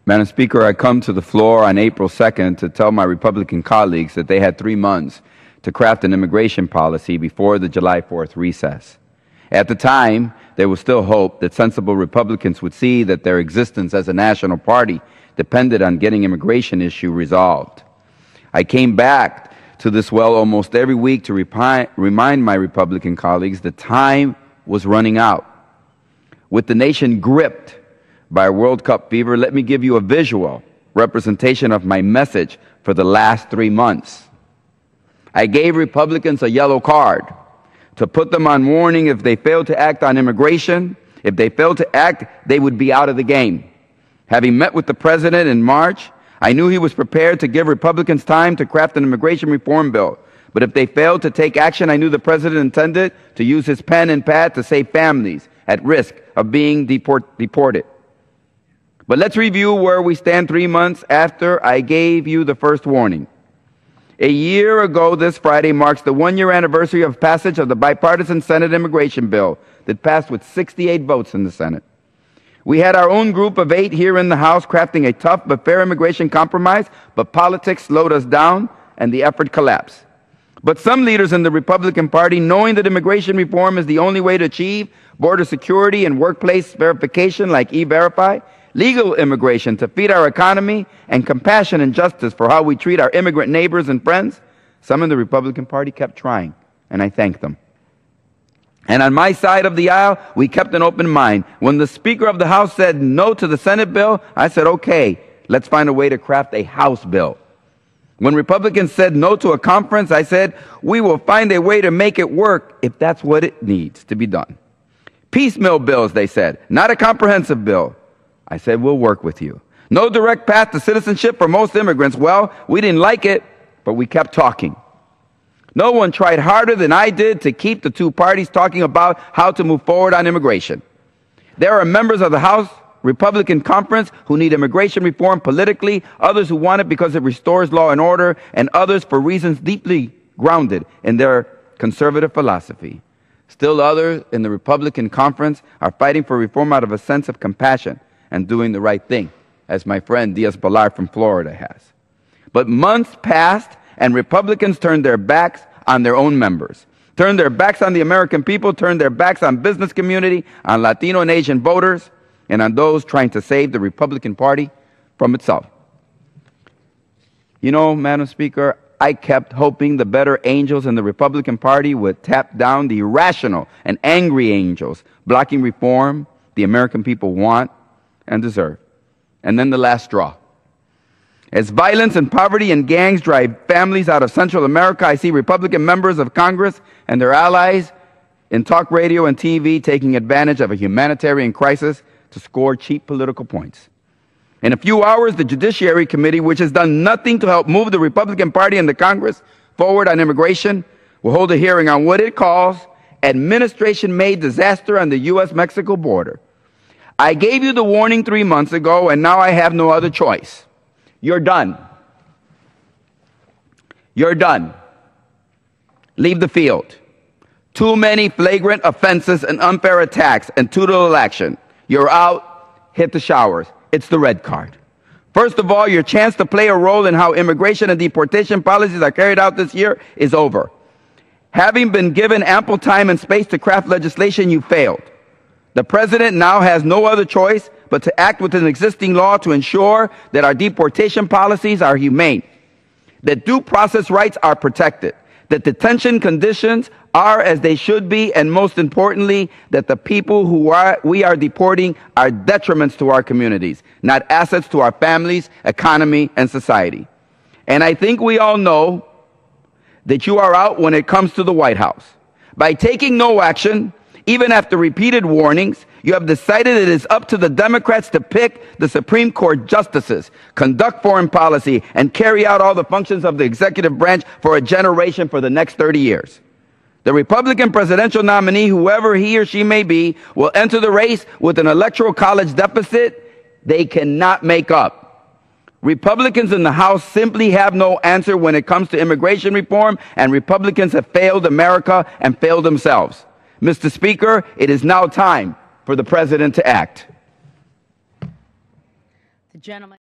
Madam Speaker, I come to the floor on April 2nd to tell my Republican colleagues that they had 3 months to craft an immigration policy before the July 4th recess. At the time, there was still hope that sensible Republicans would see that their existence as a national party depended on getting immigration issue resolved. I came back to this well almost every week to remind my Republican colleagues that time was running out. With the nation gripped by a World Cup fever, let me give you a visual representation of my message for the last 3 months. I gave Republicans a yellow card to put them on warning if they failed to act on immigration. If they failed to act, they would be out of the game. Having met with the President in March, I knew he was prepared to give Republicans time to craft an immigration reform bill. But if they failed to take action, I knew the President intended to use his pen and pad to save families at risk of being deported. But let's review where we stand 3 months after I gave you the first warning. A year ago this Friday marks the 1-year anniversary of passage of the bipartisan Senate immigration bill that passed with 68 votes in the Senate. We had our own group of 8 here in the House crafting a tough but fair immigration compromise, but politics slowed us down and the effort collapsed. But some leaders in the Republican Party, knowing that immigration reform is the only way to achieve border security and workplace verification like E-Verify, legal immigration to feed our economy, and compassion and justice for how we treat our immigrant neighbors and friends, some in the Republican Party kept trying, and I thank them. And on my side of the aisle, we kept an open mind. When the Speaker of the House said no to the Senate bill, I said, okay, let's find a way to craft a House bill. When Republicans said no to a conference, I said, we will find a way to make it work if that's what it needs to be done. Piecemeal bills, they said, not a comprehensive bill. I said, we'll work with you. No direct path to citizenship for most immigrants. Well, we didn't like it, but we kept talking. No one tried harder than I did to keep the two parties talking about how to move forward on immigration. There are members of the House Republican Conference who need immigration reform politically, others who want it because it restores law and order, and others for reasons deeply grounded in their conservative philosophy. Still others in the Republican Conference are fighting for reform out of a sense of compassion and doing the right thing, as my friend Diaz-Balart from Florida has. But months passed, and Republicans turned their backs on their own members, turned their backs on the American people, turned their backs on business community, on Latino and Asian voters, and on those trying to save the Republican Party from itself. You know, Madam Speaker, I kept hoping the better angels in the Republican Party would tap down the irrational and angry angels blocking reform the American people want and deserve. And then the last straw. As violence and poverty and gangs drive families out of Central America, I see Republican members of Congress and their allies in talk radio and TV taking advantage of a humanitarian crisis to score cheap political points. In a few hours, the Judiciary Committee, which has done nothing to help move the Republican Party and the Congress forward on immigration, will hold a hearing on what it calls administration-made disaster on the U.S.-Mexico border. I gave you the warning 3 months ago, and now I have no other choice. You're done. You're done. Leave the field. Too many flagrant offenses and unfair attacks and too little action. You're out. Hit the showers. It's the red card. First of all, your chance to play a role in how immigration and deportation policies are carried out this year is over. Having been given ample time and space to craft legislation, you failed. The President now has no other choice but to act within existing law to ensure that our deportation policies are humane, that due process rights are protected, that detention conditions are as they should be, and most importantly, that the people we are deporting are detriments to our communities, not assets to our families, economy, and society. And I think we all know that you are out when it comes to the White House. By taking no action, even after repeated warnings, you have decided it is up to the Democrats to pick the Supreme Court justices, conduct foreign policy, and carry out all the functions of the executive branch for a generation for the next 30 years. The Republican presidential nominee, whoever he or she may be, will enter the race with an electoral college deficit they cannot make up. Republicans in the House simply have no answer when it comes to immigration reform, and Republicans have failed America and failed themselves. Mr. Speaker, it is now time for the President to act. The gentleman.